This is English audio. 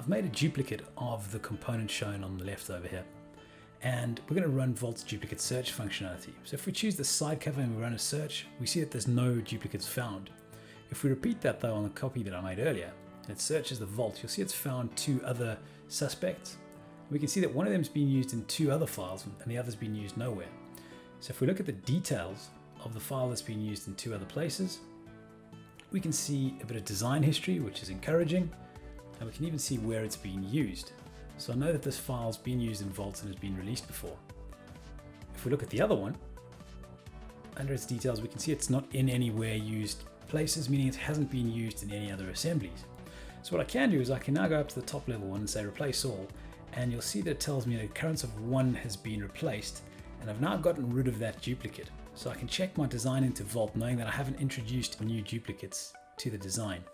I've made a duplicate of the component shown on the left over here. And we're going to run Vault's duplicate search functionality. So if we choose the side cover and we run a search, we see that there's no duplicates found. If we repeat that though on the copy that I made earlier, and it searches the Vault, you'll see it's found 2 other suspects. We can see that one of them is being used in 2 other files and the other's being used nowhere. So if we look at the details of the file that's being used in 2 other places, we can see a bit of design history, which is encouraging, and we can even see where it's being used. So I know that this file's been used in Vault and has been released before. If we look at the other one, under its details, we can see it's not in anywhere used places, meaning it hasn't been used in any other assemblies. So what I can do is I can now go up to the top level one and say replace all, and you'll see that it tells me the occurrence of 1 has been replaced, and I've now gotten rid of that duplicate. So I can check my design into Vault knowing that I haven't introduced new duplicates to the design.